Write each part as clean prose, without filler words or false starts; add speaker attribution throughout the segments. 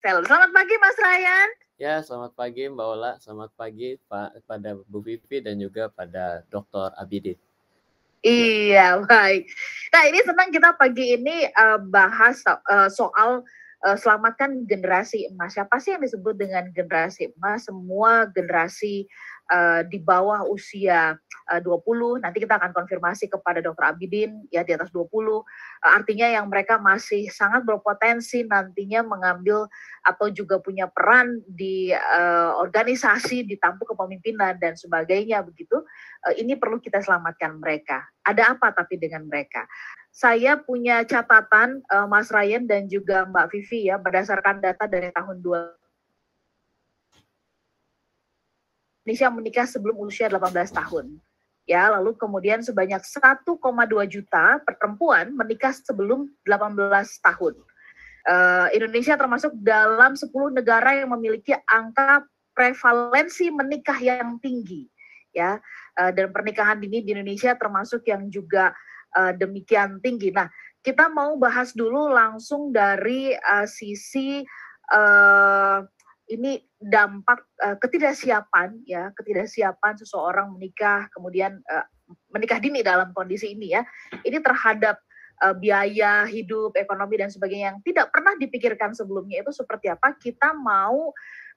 Speaker 1: Novel. Selamat pagi Mas Ryan.
Speaker 2: Ya, selamat pagi Mbak Ola, selamat pagi pada Bu Vivi dan juga pada Dr. Abidin.
Speaker 1: Iya, baik. Nah, ini senang kita pagi ini bahas soal selamatkan generasi emas. Siapa sih yang disebut dengan generasi emas? Semua generasi di bawah usia 20, nanti kita akan konfirmasi kepada Dr. Abidin, ya di atas 20, artinya yang mereka masih sangat berpotensi nantinya mengambil atau juga punya peran di organisasi, di tampuk kepemimpinan dan sebagainya begitu. Ini perlu kita selamatkan mereka. Ada apa tapi dengan mereka? Saya punya catatan Mas Ryan dan juga Mbak Vivi ya, berdasarkan data dari tahun 2000 Indonesia menikah sebelum usia 18 tahun. Ya, lalu kemudian sebanyak 1,2 juta perempuan menikah sebelum 18 tahun. Indonesia termasuk dalam 10 negara yang memiliki angka prevalensi menikah yang tinggi. Ya, dan pernikahan dini di Indonesia termasuk yang juga demikian tinggi. Nah, kita mau bahas dulu langsung dari sisi ini dampak ketidaksiapan ya, ketidaksiapan seseorang menikah kemudian menikah dini dalam kondisi ini ya. Ini terhadap biaya hidup, ekonomi dan sebagainya yang tidak pernah dipikirkan sebelumnya itu seperti apa. Kita mau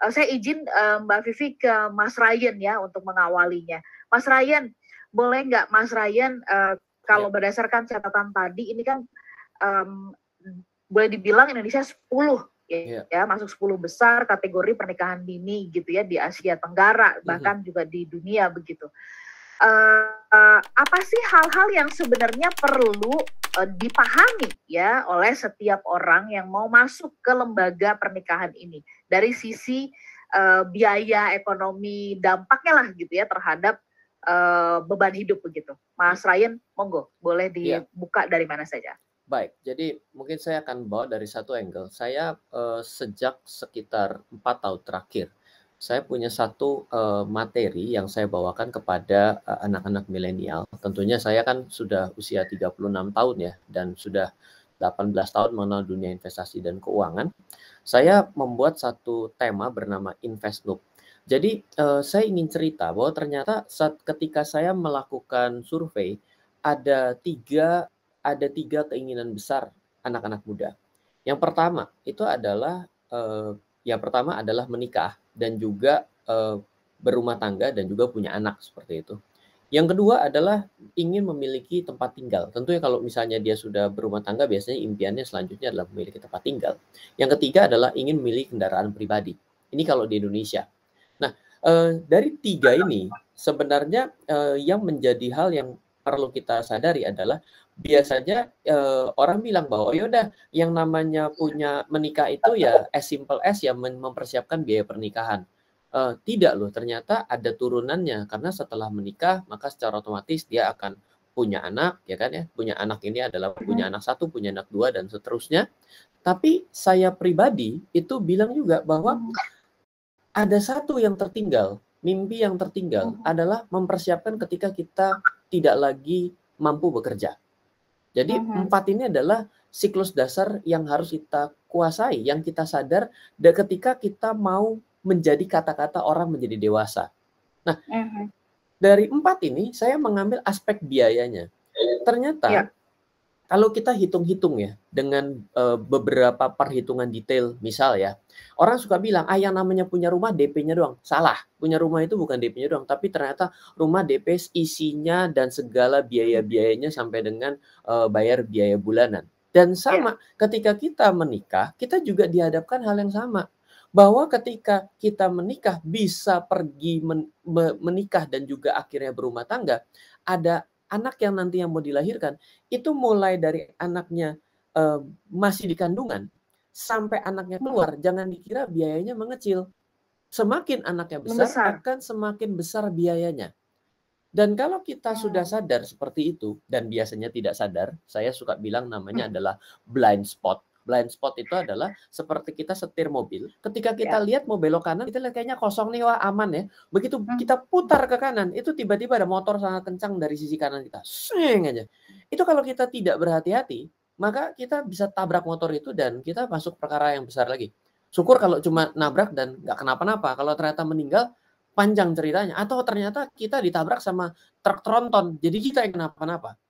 Speaker 1: saya izin Mbak Vivi ke Mas Ryan ya untuk mengawalinya. Mas Ryan, boleh nggak Mas Ryan kalau berdasarkan catatan tadi ini kan boleh dibilang Indonesia 10 ya masuk 10 besar kategori pernikahan dini gitu ya di Asia Tenggara bahkan juga di dunia begitu. Apa sih hal-hal yang sebenarnya perlu dipahami ya oleh setiap orang yang mau masuk ke lembaga pernikahan ini dari sisi biaya ekonomi dampaknya lah gitu ya terhadap beban hidup begitu. Mas Ryan, monggo boleh dibuka dari mana saja.
Speaker 2: Baik, jadi mungkin saya akan bawa dari satu angle. Saya sejak sekitar 4 tahun terakhir, saya punya satu materi yang saya bawakan kepada anak-anak milenial. Tentunya saya kan sudah usia 36 tahun ya, dan sudah 18 tahun mengenal dunia investasi dan keuangan. Saya membuat satu tema bernama Invest Loop. Jadi saya ingin cerita bahwa ternyata ketika saya melakukan survei, ada tiga keinginan besar anak-anak muda. Yang pertama itu adalah menikah dan juga berumah tangga dan juga punya anak seperti itu. Yang kedua adalah ingin memiliki tempat tinggal. Tentunya kalau misalnya dia sudah berumah tangga, biasanya impiannya selanjutnya adalah memiliki tempat tinggal. Yang ketiga adalah ingin memiliki kendaraan pribadi. Ini kalau di Indonesia. Nah, dari tiga ini sebenarnya yang menjadi hal yang perlu kita sadari adalah biasanya orang bilang bahwa yaudah yang namanya punya menikah itu ya as simple as ya mempersiapkan biaya pernikahan. Tidak loh, ternyata ada turunannya karena setelah menikah maka secara otomatis dia akan punya anak ya kan ya. Punya anak ini adalah punya anak 1, punya anak 2 dan seterusnya. Tapi saya pribadi itu bilang juga bahwa ada satu yang tertinggal. Mimpi yang tertinggal adalah mempersiapkan ketika kita tidak lagi mampu bekerja. Jadi 4 ini adalah siklus dasar yang harus kita kuasai, yang kita sadar ketika kita mau menjadi kata-kata orang menjadi dewasa. Nah, dari 4 ini saya mengambil aspek biayanya. Ternyata kalau kita hitung-hitung ya dengan beberapa perhitungan detail, misal ya, orang suka bilang, yang namanya punya rumah DP-nya doang. Salah, punya rumah itu bukan DP-nya doang, tapi ternyata rumah DP isinya dan segala biaya-biayanya sampai dengan bayar biaya bulanan. Dan sama, ketika kita menikah, kita juga dihadapkan hal yang sama. Bahwa ketika kita menikah, bisa pergi menikah dan juga akhirnya berumah tangga, ada anak yang nanti yang mau dilahirkan, itu mulai dari anaknya masih di kandungan, sampai anaknya keluar, jangan dikira biayanya mengecil. Semakin anaknya besar, akan semakin besar biayanya. Dan kalau kita sudah sadar seperti itu, dan biasanya tidak sadar, saya suka bilang namanya adalah blind spot. Blind spot itu adalah seperti kita setir mobil. Ketika kita lihat mau belok kanan, kita lihat kayaknya kosong nih, wah aman ya. Begitu kita putar ke kanan, itu tiba-tiba ada motor sangat kencang dari sisi kanan kita. Swing aja. Itu kalau kita tidak berhati-hati, maka kita bisa tabrak motor itu dan kita masuk perkara yang besar lagi. Syukur kalau cuma nabrak dan nggak kenapa-napa. Kalau ternyata meninggal, panjang ceritanya. Atau ternyata kita ditabrak sama truk tronton, jadi kita yang kenapa-napa.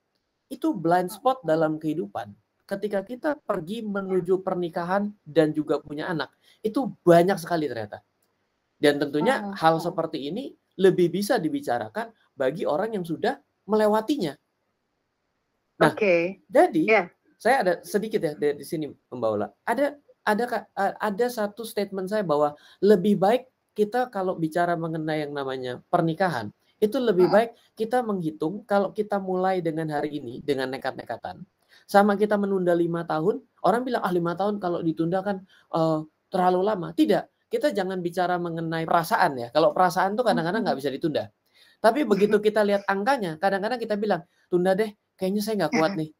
Speaker 2: Itu blind spot dalam kehidupan. Ketika kita pergi menuju pernikahan dan juga punya anak, itu banyak sekali ternyata. Dan tentunya hal seperti ini lebih bisa dibicarakan bagi orang yang sudah melewatinya. Nah, jadi saya ada sedikit ya di sini Mbak Ola. Ada satu statement saya bahwa lebih baik kita kalau bicara mengenai yang namanya pernikahan, itu lebih baik kita menghitung kalau kita mulai dengan hari ini dengan nekat-nekatan, sama kita menunda 5 tahun, orang bilang 5 tahun kalau ditunda kan terlalu lama. Tidak, kita jangan bicara mengenai perasaan ya. Kalau perasaan tuh kadang-kadang nggak bisa ditunda. Tapi begitu kita lihat angkanya, kadang-kadang kita bilang, tunda deh, kayaknya saya nggak kuat nih.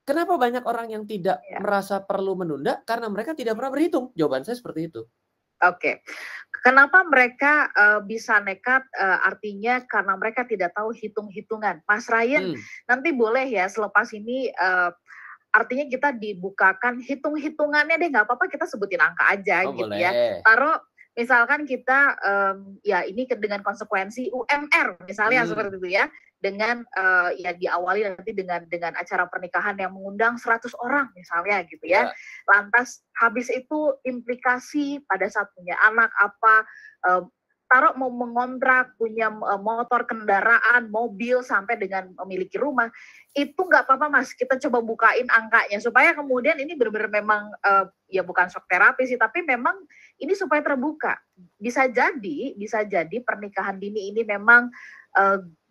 Speaker 2: Kenapa banyak orang yang tidak merasa perlu menunda? Karena mereka tidak pernah berhitung. Jawaban saya seperti itu.
Speaker 1: Oke. Kenapa mereka bisa nekat? Artinya karena mereka tidak tahu hitung-hitungan. Mas Ryan, nanti boleh ya selepas ini artinya kita dibukakan hitung-hitungannya deh, nggak apa-apa kita sebutin angka aja gitu
Speaker 2: boleh.
Speaker 1: ya. Taruh misalkan kita ya ini dengan konsekuensi UMR misalnya seperti itu ya. Dengan ya diawali nanti dengan acara pernikahan yang mengundang 100 orang misalnya gitu ya. Lantas habis itu implikasi pada saat punya anak apa, taruh mau mengontrak, punya motor, kendaraan, mobil, sampai dengan memiliki rumah, itu nggak apa-apa Mas, kita coba bukain angkanya, supaya kemudian ini benar-benar memang, ya bukan shock terapi sih, tapi memang ini supaya terbuka. Bisa jadi pernikahan dini ini memang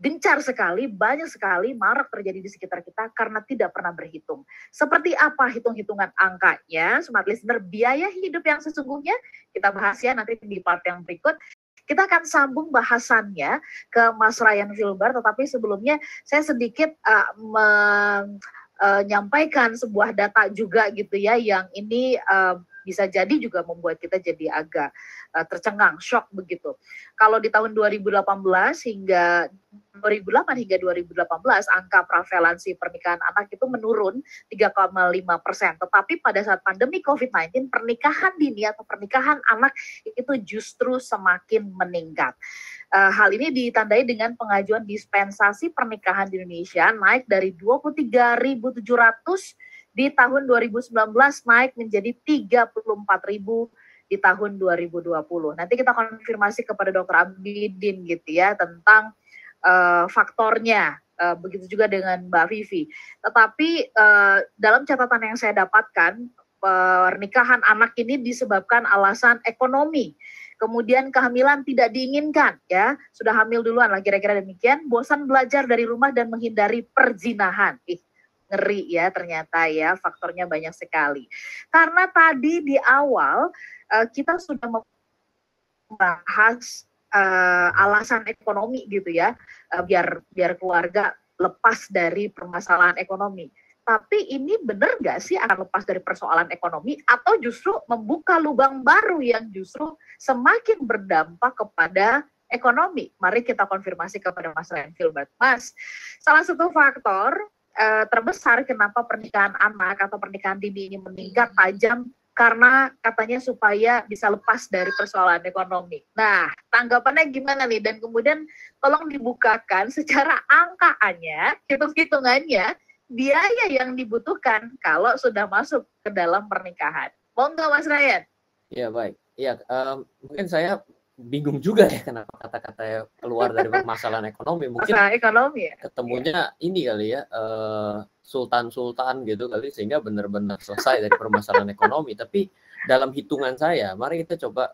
Speaker 1: gencar sekali, banyak sekali, marak terjadi di sekitar kita karena tidak pernah berhitung. Seperti apa hitung-hitungan angkanya, Smart Listener, biaya hidup yang sesungguhnya, kita bahas ya nanti di part yang berikut. Kita akan sambung bahasannya ke Mas Ryan Filbar, tetapi sebelumnya saya sedikit menyampaikan sebuah data juga gitu ya, yang ini bisa jadi juga membuat kita jadi agak tercengang, shock begitu. Kalau di tahun 2008 hingga 2018, angka prevalensi pernikahan anak itu menurun 3,5%. Tetapi pada saat pandemi COVID-19, pernikahan dini atau pernikahan anak itu justru semakin meningkat. Hal ini ditandai dengan pengajuan dispensasi pernikahan di Indonesia naik dari 23.700 di tahun 2019 naik menjadi 34.000 di tahun 2020. Nanti kita konfirmasi kepada Dr. Abidin gitu ya tentang faktornya. Begitu juga dengan Mbak Vivi. Tetapi dalam catatan yang saya dapatkan, pernikahan anak ini disebabkan alasan ekonomi. Kemudian kehamilan tidak diinginkan, ya sudah hamil duluan lah kira-kira demikian. Bosan belajar dari rumah dan menghindari perzinahan. Ngeri ya ternyata ya, faktornya banyak sekali. Karena tadi di awal kita sudah membahas alasan ekonomi gitu ya, biar keluarga lepas dari permasalahan ekonomi. Tapi ini benar nggak sih akan lepas dari persoalan ekonomi, atau justru membuka lubang baru yang justru semakin berdampak kepada ekonomi? Mari kita konfirmasi kepada Mas Ryan Filbert. Mas, salah satu faktor terbesar kenapa pernikahan anak atau pernikahan dini ini meningkat tajam karena katanya supaya bisa lepas dari persoalan ekonomi. Nah, tanggapannya gimana nih? Dan kemudian tolong dibukakan secara angkaannya, hitung-hitungannya, biaya yang dibutuhkan kalau sudah masuk ke dalam pernikahan. Mau nggak Mas Ryan?
Speaker 2: Ya baik. Ya mungkin saya bingung juga ya kenapa kata-kata keluar dari permasalahan ekonomi. Mungkin
Speaker 1: ekonomi ya?
Speaker 2: Ketemunya ini kali ya, sultan-sultan gitu kali, sehingga benar-benar selesai dari permasalahan ekonomi. Tapi dalam hitungan saya, mari kita coba,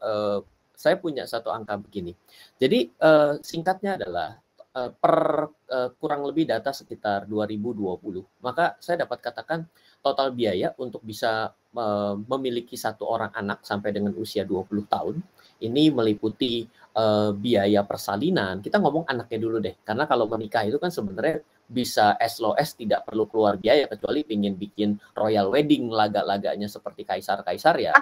Speaker 2: saya punya satu angka begini. Jadi singkatnya adalah kurang lebih data sekitar 2020, maka saya dapat katakan total biaya untuk bisa memiliki satu orang anak sampai dengan usia 20 tahun, ini meliputi biaya persalinan. Kita ngomong anaknya dulu deh, karena kalau menikah itu kan sebenarnya bisa as low as tidak perlu keluar biaya, kecuali ingin bikin royal wedding, laga-laganya seperti kaisar-kaisar ya,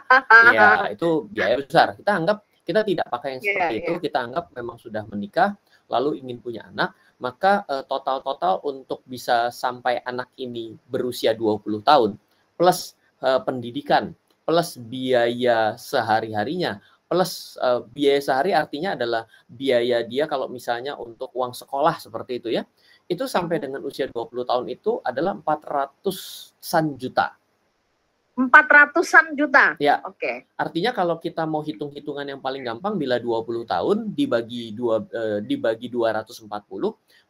Speaker 2: ya itu biaya besar. Kita anggap kita tidak pakai yang seperti itu, kita anggap memang sudah menikah, lalu ingin punya anak, maka total-total untuk bisa sampai anak ini berusia 20 tahun, plus pendidikan, plus biaya sehari-harinya, plus biaya sehari artinya adalah biaya dia kalau misalnya untuk uang sekolah seperti itu ya. Itu sampai dengan usia 20 tahun itu adalah 400-an juta.
Speaker 1: 400-an juta.
Speaker 2: Ya.
Speaker 1: Oke.
Speaker 2: Artinya kalau kita mau hitung-hitungan yang paling gampang, bila 20 tahun dibagi 240,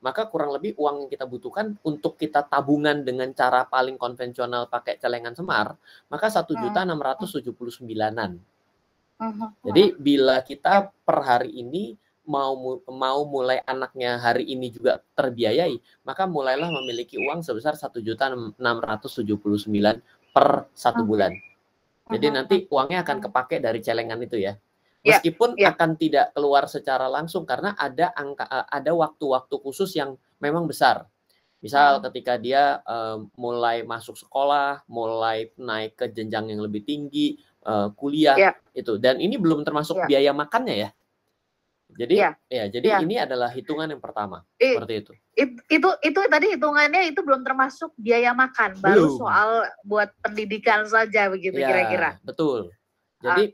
Speaker 2: maka kurang lebih uang yang kita butuhkan untuk kita tabungan dengan cara paling konvensional pakai celengan semar, maka 1.679.000-an. Jadi bila kita per hari ini mau mulai anaknya hari ini juga terbiayai, maka mulailah memiliki uang sebesar 1.679.000 per 1 bulan. Jadi nanti uangnya akan kepakai dari celengan itu ya. Meskipun akan tidak keluar secara langsung karena ada waktu-waktu khusus yang memang besar. Misal ketika dia mulai masuk sekolah, mulai naik ke jenjang yang lebih tinggi, kuliah itu. Dan ini belum termasuk biaya makannya ya. Jadi ini adalah hitungan yang pertama seperti itu.
Speaker 1: Itu tadi hitungannya itu belum termasuk biaya makan, baru soal buat pendidikan saja begitu kira-kira.
Speaker 2: Betul. Jadi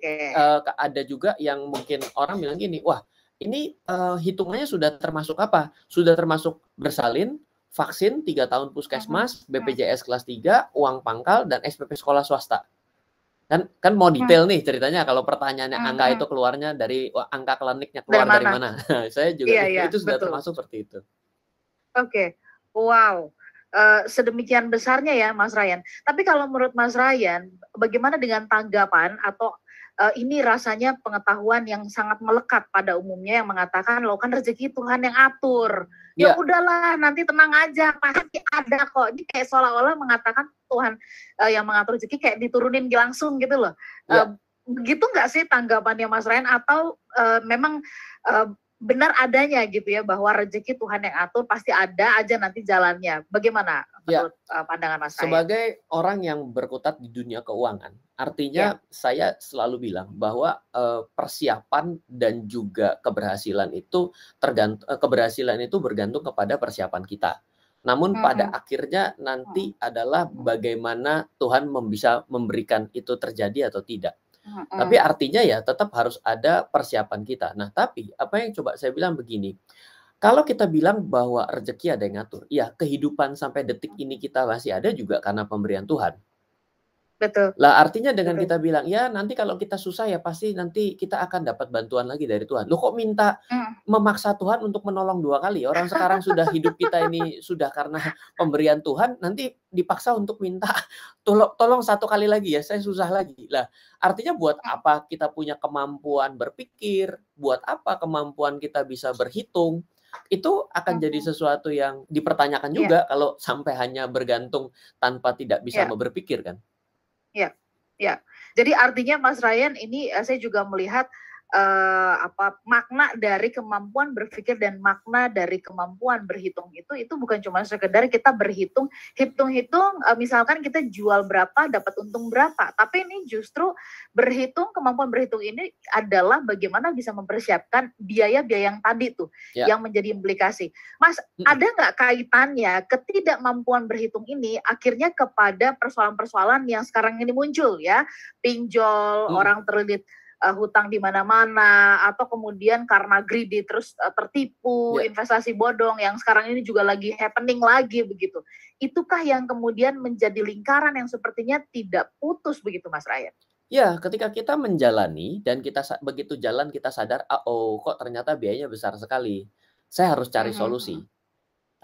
Speaker 2: ada juga yang mungkin orang bilang gini, wah ini hitungannya sudah termasuk apa? Sudah termasuk bersalin, vaksin 3 tahun puskesmas, BPJS kelas 3, uang pangkal, dan SPP sekolah swasta. Kan mau detail nih ceritanya kalau pertanyaannya angka itu keluarnya dari angka kliniknya keluar dari mana. Saya juga itu sudah termasuk seperti itu.
Speaker 1: Oke. Wow. Sedemikian besarnya ya Mas Ryan. Tapi kalau menurut Mas Ryan, bagaimana dengan tanggapan atau ini rasanya pengetahuan yang sangat melekat pada umumnya yang mengatakan loh kan rezeki Tuhan yang atur. Ya udahlah nanti tenang aja pasti ada kok. Ini kayak seolah-olah mengatakan Tuhan yang mengatur rezeki kayak diturunin langsung gitu loh. Begitu nggak sih tanggapannya Mas Ryan atau memang benar adanya gitu ya bahwa rezeki Tuhan yang atur pasti ada aja nanti jalannya. Bagaimana menurut pandangan Mas Ryan?
Speaker 2: Sebagai orang yang berkutat di dunia keuangan, artinya saya selalu bilang bahwa persiapan dan juga keberhasilan itu bergantung kepada persiapan kita. Namun pada akhirnya nanti adalah bagaimana Tuhan bisa memberikan itu terjadi atau tidak. Tapi artinya ya tetap harus ada persiapan kita. Nah, tapi apa yang coba saya bilang begini, kalau kita bilang bahwa rezeki ada yang ngatur, ya kehidupan sampai detik ini kita masih ada juga karena pemberian Tuhan.
Speaker 1: Betul.
Speaker 2: Lah artinya dengan kita bilang, ya nanti kalau kita susah ya pasti nanti kita akan dapat bantuan lagi dari Tuhan. Loh kok minta memaksa Tuhan untuk menolong 2 kali? Orang sekarang sudah hidup kita ini sudah karena pemberian Tuhan, nanti dipaksa untuk minta tolong 1 kali lagi ya, saya susah lagi. Lah artinya buat apa kita punya kemampuan berpikir, buat apa kemampuan kita bisa berhitung, itu akan jadi sesuatu yang dipertanyakan juga kalau sampai hanya bergantung tanpa tidak bisa berpikir kan.
Speaker 1: Ya. Jadi artinya Mas Ryan ini saya juga melihat makna dari kemampuan berpikir dan makna dari kemampuan berhitung itu bukan cuma sekedar kita hitung misalkan kita jual berapa dapat untung berapa, tapi ini justru kemampuan berhitung ini adalah bagaimana bisa mempersiapkan biaya-biaya yang tadi tuh yang menjadi implikasi. Mas, ada nggak kaitannya ketidakmampuan berhitung ini akhirnya kepada persoalan-persoalan yang sekarang ini muncul ya, pinjol, orang terlilit hutang di mana-mana, atau kemudian karena greedy terus tertipu, investasi bodong yang sekarang ini juga lagi happening lagi begitu. Itukah yang kemudian menjadi lingkaran yang sepertinya tidak putus begitu Mas Ryan?
Speaker 2: Ya, ketika kita menjalani dan begitu jalan kita sadar, kok ternyata biayanya besar sekali. Saya harus cari solusi.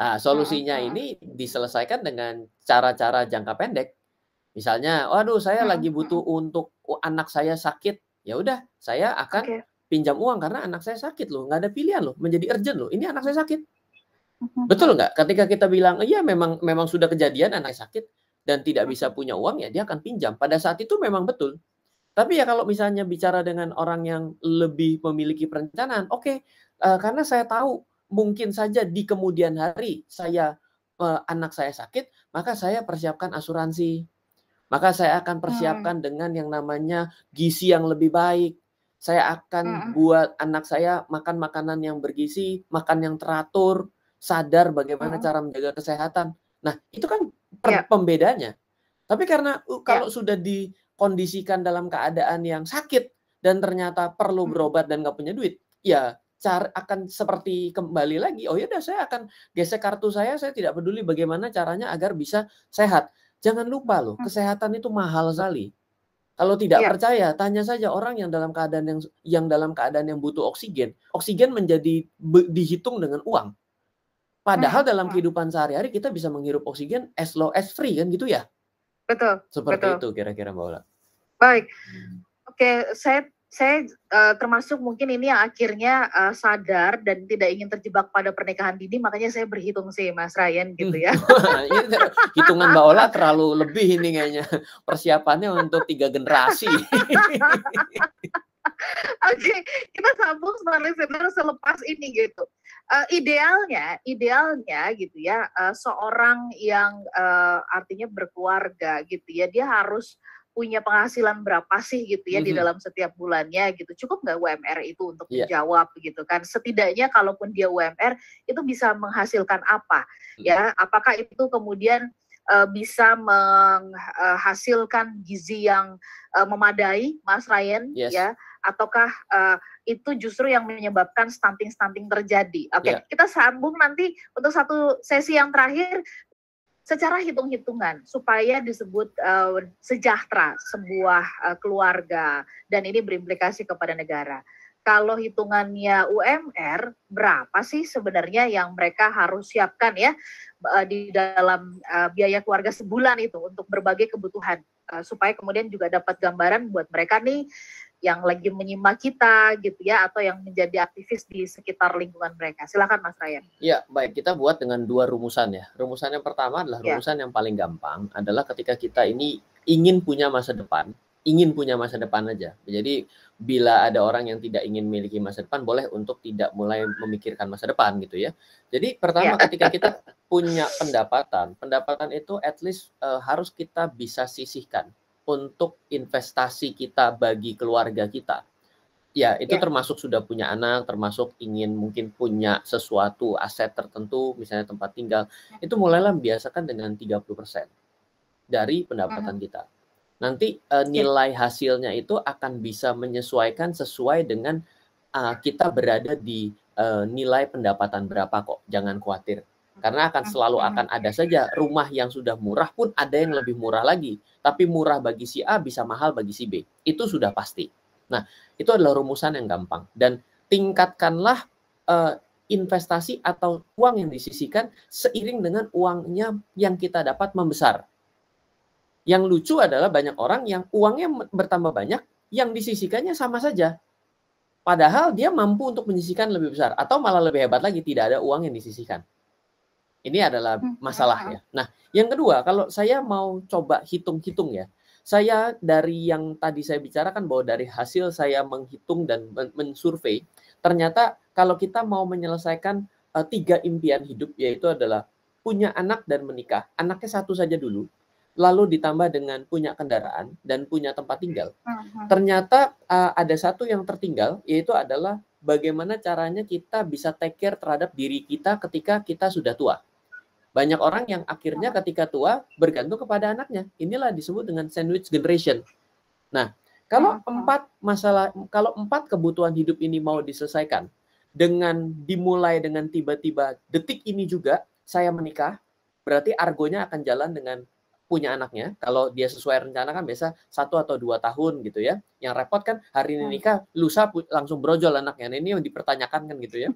Speaker 2: Nah, solusinya ini diselesaikan dengan cara-cara jangka pendek. Misalnya, waduh saya lagi butuh untuk anak saya sakit. Ya udah, saya akan pinjam uang karena anak saya sakit loh, nggak ada pilihan loh, menjadi urgent loh. Ini anak saya sakit. Betul nggak? Ketika kita bilang, iya memang sudah kejadian anak sakit dan tidak bisa punya uang, ya dia akan pinjam. Pada saat itu memang betul. Tapi ya kalau misalnya bicara dengan orang yang lebih memiliki perencanaan, karena saya tahu mungkin saja di kemudian hari anak saya sakit, maka saya persiapkan asuransi. Maka saya akan persiapkan dengan yang namanya gizi yang lebih baik. Saya akan buat anak saya makan makanan yang bergizi, makan yang teratur, sadar bagaimana cara menjaga kesehatan. Nah, itu kan pembedanya. Tapi karena kalau sudah kondisikan dalam keadaan yang sakit dan ternyata perlu berobat dan nggak punya duit, ya akan seperti kembali lagi, oh ya udah saya akan gesek kartu saya tidak peduli bagaimana caranya agar bisa sehat. Jangan lupa loh, kesehatan itu mahal sekali. Kalau tidak
Speaker 1: Iya.
Speaker 2: percaya, tanya saja orang yang dalam keadaan yang butuh oksigen. Oksigen menjadi dihitung dengan uang. Padahal dalam kehidupan sehari-hari kita bisa menghirup oksigen as low as free kan gitu ya?
Speaker 1: Betul,
Speaker 2: Seperti
Speaker 1: betul.
Speaker 2: itu kira-kira Mbak Ola.
Speaker 1: Baik. Oke, saya termasuk mungkin ini yang akhirnya sadar dan tidak ingin terjebak pada pernikahan dini, makanya saya berhitung sih Mas Ryan gitu ya.
Speaker 2: Hitungan Mbak Ola terlalu lebih ini kayaknya. Persiapannya untuk 3 generasi.
Speaker 1: Oke, kita sambung listener selepas ini gitu. Idealnya gitu ya, seorang yang artinya berkeluarga gitu ya, dia harus punya penghasilan berapa sih gitu ya di dalam setiap bulannya gitu. Cukup nggak UMR itu untuk menjawab gitu kan? Setidaknya kalaupun dia UMR itu bisa menghasilkan apa ya? Apakah itu kemudian bisa menghasilkan gizi yang memadai, Mas Ryan, ya? Ataukah itu justru yang menyebabkan stunting terjadi? Oke, kita sambung nanti untuk satu sesi yang terakhir secara hitung-hitungan supaya disebut sejahtera sebuah keluarga dan ini berimplikasi kepada negara. Kalau hitungannya UMR, berapa sih sebenarnya yang mereka harus siapkan ya di dalam biaya keluarga sebulan itu untuk berbagai kebutuhan supaya kemudian juga dapat gambaran buat mereka nih yang lagi menyimak kita gitu ya atau yang menjadi aktivis di sekitar lingkungan mereka. Silakan Mas Ryan.
Speaker 2: Ya, baik, kita buat dengan 2 rumusan ya. Rumusan yang pertama adalah rumusan yang paling gampang adalah ketika kita ini ingin punya masa depan aja. Jadi bila ada orang yang tidak ingin memiliki masa depan boleh untuk tidak mulai memikirkan masa depan gitu ya. Jadi pertama ketika kita punya pendapatan itu at least harus kita bisa sisihkan untuk investasi kita bagi keluarga kita. Ya, itu termasuk sudah punya anak, termasuk ingin mungkin punya sesuatu aset tertentu, misalnya tempat tinggal. Itu mulailah biasakan dengan 30% dari pendapatan kita. Nanti nilai hasilnya itu akan bisa menyesuaikan sesuai dengan kita berada di nilai pendapatan berapa kok. Jangan khawatir. Karena selalu akan ada saja rumah yang sudah murah pun ada yang lebih murah lagi. Tapi murah bagi si A bisa mahal bagi si B. Itu sudah pasti. Nah, itu adalah rumusan yang gampang. Dan tingkatkanlah investasi atau uang yang disisihkan seiring dengan uangnya yang kita dapat membesar. Yang lucu adalah banyak orang yang uangnya bertambah banyak, yang disisihkannya sama saja. Padahal dia mampu untuk menyisihkan lebih besar. Atau malah lebih hebat lagi, tidak ada uang yang disisihkan. Ini adalah masalahnya. Nah, yang kedua, kalau saya mau coba hitung-hitung ya, saya dari yang tadi saya bicarakan bahwa dari hasil saya menghitung dan mensurvei, ternyata kalau kita mau menyelesaikan 3 impian hidup, yaitu adalah punya anak dan menikah, anaknya 1 saja dulu, lalu ditambah dengan punya kendaraan dan punya tempat tinggal. Ternyata ada 1 yang tertinggal, yaitu adalah bagaimana caranya kita bisa take care terhadap diri kita ketika kita sudah tua. Banyak orang yang akhirnya ketika tua bergantung kepada anaknya. Inilah disebut dengan sandwich generation. Nah, kalau 4 kebutuhan hidup ini mau diselesaikan dengan dimulai dengan tiba-tiba detik ini juga saya menikah, berarti argonya akan jalan dengan punya anaknya. Kalau dia sesuai rencana kan biasa 1 atau 2 tahun gitu ya. Yang repot kan hari ini nikah, lusa langsung brojol anaknya. Nah, ini yang dipertanyakan kan gitu ya.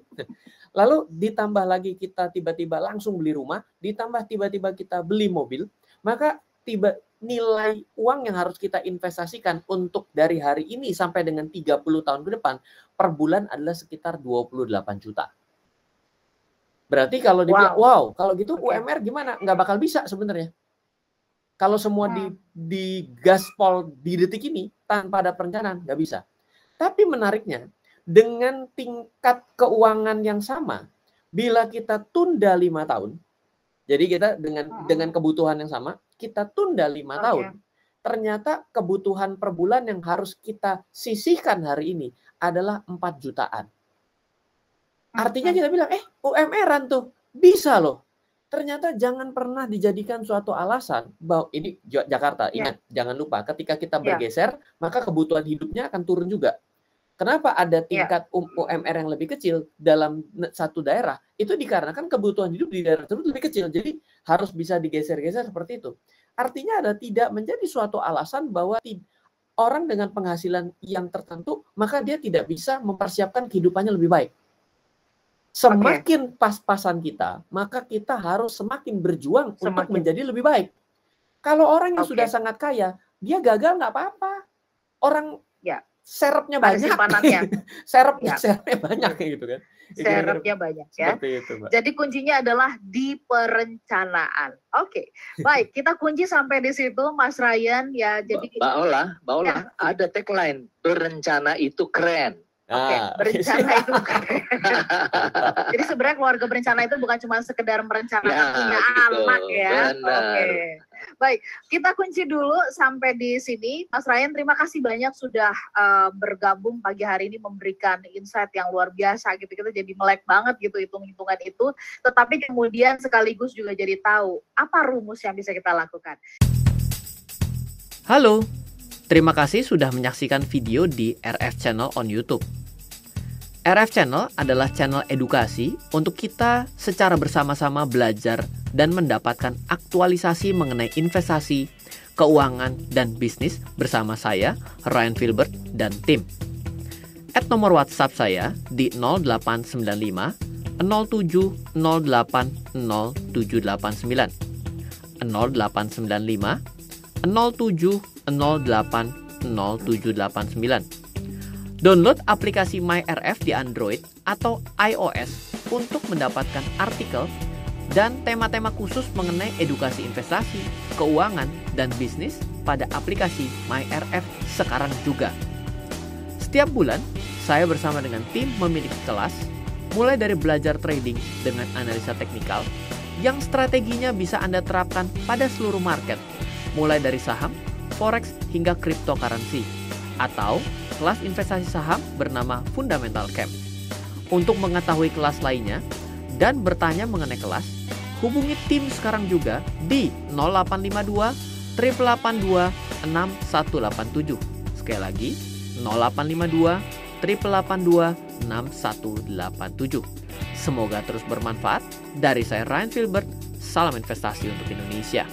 Speaker 2: Lalu ditambah lagi kita tiba-tiba langsung beli rumah, ditambah tiba-tiba kita beli mobil, maka nilai uang yang harus kita investasikan untuk dari hari ini sampai dengan 30 tahun ke depan per bulan adalah sekitar 28 juta. Berarti kalau dibilang, wow, kalau gitu UMR gimana? Nggak bakal bisa sebenarnya. Kalau semua di gaspol di detik ini tanpa ada perencanaan, nggak bisa. Tapi menariknya, dengan tingkat keuangan yang sama, bila kita tunda 5 tahun, jadi kita dengan kebutuhan yang sama, kita tunda 5 tahun, ternyata kebutuhan per bulan yang harus kita sisihkan hari ini adalah 4 jutaan. Artinya kita bilang, UMR-an tuh, bisa loh. ternyata jangan pernah dijadikan suatu alasan bahwa ini Jakarta,
Speaker 1: Ya,
Speaker 2: ingat jangan lupa ketika kita
Speaker 1: ya,
Speaker 2: bergeser, maka kebutuhan hidupnya akan turun juga. Kenapa ada
Speaker 1: ya.
Speaker 2: tingkat UMR yang lebih kecil dalam satu daerah? Itu dikarenakan kebutuhan hidup di daerah tersebut lebih kecil. Jadi harus bisa digeser-geser seperti itu. Artinya ada tidak menjadi suatu alasan bahwa orang dengan penghasilan yang tertentu, maka dia tidak bisa mempersiapkan kehidupannya lebih baik. Semakin pas-pasan kita, maka kita harus semakin berjuang untuk menjadi lebih baik. Kalau orang yang sudah sangat kaya, dia gagal nggak apa-apa. Orang serepnya banyak, serepnya banyak gitu kan.
Speaker 1: Serepnya banyak ya.
Speaker 2: Itu, Mbak.
Speaker 1: Jadi kuncinya adalah di perencanaan. Oke, baik, kita kunci sampai di situ, Mas Ryan ya. Jadi
Speaker 3: Mbak Ola, ada tagline, berencana itu keren.
Speaker 1: Oke, berencana itu keren. Jadi sebenarnya keluarga berencana itu bukan cuma sekedar merencanakan punya anak ya. Oke. Baik, kita kunci dulu sampai di sini. Mas Ryan, terima kasih banyak sudah bergabung pagi hari ini memberikan insight yang luar biasa gitu. Kita jadi melek banget gitu hitung-hitungan itu. Tetapi kemudian sekaligus juga jadi tahu apa rumus yang bisa kita lakukan.
Speaker 4: Halo, terima kasih sudah menyaksikan video di RF Channel on YouTube. RF Channel adalah channel edukasi untuk kita secara bersama-sama belajar dan mendapatkan aktualisasi mengenai investasi, keuangan, dan bisnis bersama saya, Ryan Filbert, dan tim. Add nomor WhatsApp saya di 0895 07 08 0789 0895 07 08 0789. Download aplikasi MyRF di Android atau iOS untuk mendapatkan artikel dan tema-tema khusus mengenai edukasi investasi, keuangan, dan bisnis pada aplikasi MyRF sekarang juga. Setiap bulan, saya bersama dengan tim memiliki kelas, mulai dari belajar trading dengan analisa teknikal, yang strateginya bisa Anda terapkan pada seluruh market, mulai dari saham, forex, hingga cryptocurrency, atau kelas investasi saham bernama Fundamental Camp. Untuk mengetahui kelas lainnya dan bertanya mengenai kelas, hubungi tim sekarang juga di 0852 882 6187. Sekali lagi, 0852 882 6187. Semoga terus bermanfaat. Dari saya Ryan Filbert, salam investasi untuk Indonesia.